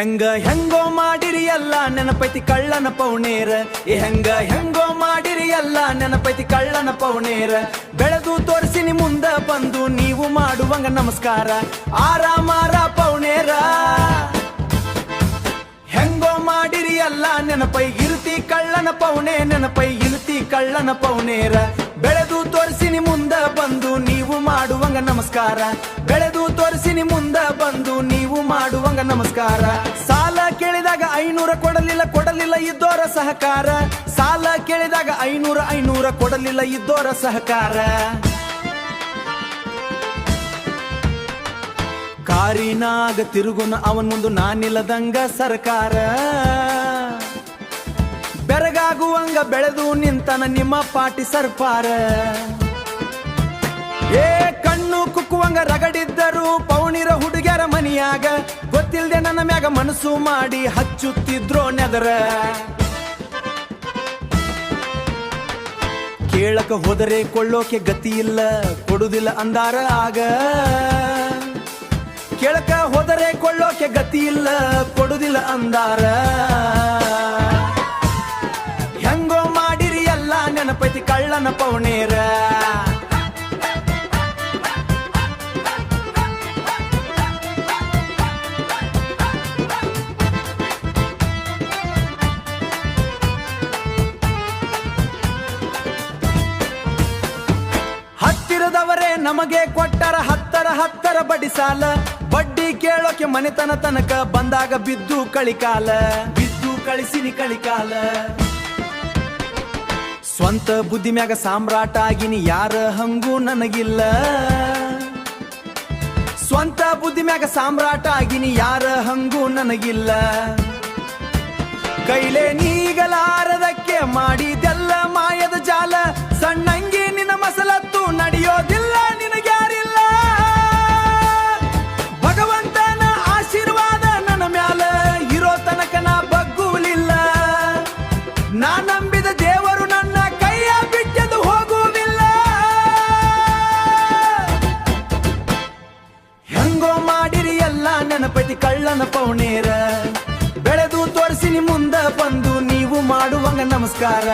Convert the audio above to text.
ಹೆಂಗೋ ಮಾಡಿರಿ ಎಲ್ಲ ನೆನಪೈತಿ ಕಳ್ಳನ ಪೌಣೇರ. ಹೆಂಗೋ ಮಾಡಿರಿ ಎಲ್ಲ ನೆನಪೈತಿ ಕಳ್ಳನ ಪೌಣೇರ. ಬೆಳೆದು ತೋರಿಸಿನಿ ಮುಂದ ಬಂದು ನೀವು ಮಾಡುವಂಗ ನಮಸ್ಕಾರ. ಆರಾಮಾರ ಪೌಣೇರ. ಹೆಂಗೋ ಮಾಡಿರಿ ಎಲ್ಲ ನೆನಪೈ ಇರುತಿ ಕಳ್ಳನ ಪೌಣೆ. ನೆನಪೈ ಇರುತಿ ಕಳ್ಳನ ಪೌಣೇರ. ಬೆಳೆದು ತೋರಿಸಿನಿ ಮುಂದ ಬಂದು ನೀವು ಮಾಡುವಂಗ ನಮಸ್ಕಾರ. ಬೆಳೆದು ತೋರಿಸಿನಿ ಮುಂದ ಬಂದು ನೀವು ಮಾಡುವಂಗ ನಮಸ್ಕಾರ. ಸಾಲ ಕೇಳಿದಾಗ 500 ಕೊಡಲಿಲ್ಲ ಇದ್ದೋರ ಸಹಕಾರ. ಸಾಲ ಕೇಳಿದಾಗ 500 ಕೊಡಲಿಲ್ಲ ಇದ್ದೋರ ಸಹಕಾರ. ಕಾರಿನಾಗ ತಿರುಗುನ ಅವನ್ ಮುಂದು ನಾನಿಲ್ಲದಂಗ ಸರ್ಕಾರ. ಬೆರಗಾಗುವಂಗ ಬೆಳೆದು ನಿಂತನ ನಿಮ್ಮ ಪಾಟಿ ಸರ್ಪಾರ. ಕಣ್ಣು ಕುಕ್ಕುವಂಗ ರಗಡಿದ್ದರು ಪೌಣಿರ ಹುಡುಗ್ಯಾರ ಮನಿಯಾಗ. ಗೊತ್ತಿಲ್ದೆ ನನ್ನ ಮ್ಯಾಗ ಮನಸ್ಸು ಮಾಡಿ ಹಚ್ಚುತ್ತಿದ್ರೋ ನೆದರ. ಕೇಳಕ ಹೋದರೆ ಕೊಳ್ಳೋಕೆ ಗತಿ ಇಲ್ಲ ಕೊಡುದಿಲ್ಲ ಅಂದಾರ ಆಗ. ಕೇಳಕ ಹೋದರೆ ಕೊಳ್ಳೋಕೆ ಗತಿ ಇಲ್ಲ ಕೊಡುದಿಲ್ಲ ಅಂದಾರ. ಹೆಂಗೋ ಮಾಡಿರಿ ಎಲ್ಲ ನೆನಪೈತಿ ಕಳ್ಳನ ಪೌಣೇರ. ಹತ್ತಿರದವರೇ ನಮಗೆ ಕೊಟ್ಟರ ಹತ್ತರ ಬಡ್ಡಿ ಸಾಲ. ಬಡ್ಡಿ ಕೇಳೋಕೆ ಮನೆತನ ತನಕ ಬಂದಾಗ ಬಿದ್ದು ಕಳಿಕಾಲ. ಬಿದ್ದು ಕಳಿಸಿನಿ ಕಳಿಕಾಲ. ಸ್ವಂತ ಬುದ್ಧಿ ಮ್ಯಾಗ ಸಾಮ್ರಾಟ ಆಗಿನಿ ಯಾರ ಹಂಗೂ ನನಗಿಲ್ಲ. ಸ್ವಂತ ಬುದ್ಧಿ ಮ್ಯಾಗ ಸಾಮ್ರಾಟ ಆಗಿನಿ ಯಾರ ಹಂಗೂ ನನಗಿಲ್ಲ. ಕೈಲೇ ನೀಗಲಾರದಕ್ಕೆ ಮಾಡಿದೆಲ್ಲ ಮಾಯದ ಜಾಲ. ಸಣ್ಣಂಗಿ ನಿನ್ನ ಮಸಲತ್ತು ನಡೆಯೋದಿಲ್ಲ ನಿನಗ್ಯಾರಿಲ್ಲ. ಭಗವಂತನ ಆಶೀರ್ವಾದ ನನ್ನ ಮ್ಯಾಲ ಇರೋ ತನಕ ನಾ ಬಗ್ಗುವುದಿಲ್ಲ. ನಾ ನಂಬಿದ ದೇವರು ನನ್ನ ಕೈಯ ಬಿಟ್ಟದು ಹೋಗುವುದಿಲ್ಲ. ಹೆಂಗೋ ಮಾಡಿರಿ ಎಲ್ಲ ನೆನಪೈತಿ ಕಳ್ಳನ ಪೌಣೇರ. ಬೆಳೆದು ತೋರಿಸಿನಿ ಮುಂದ ಬಂದು ನೀವು ಮಾಡುವಂಗ ನಮಸ್ಕಾರ.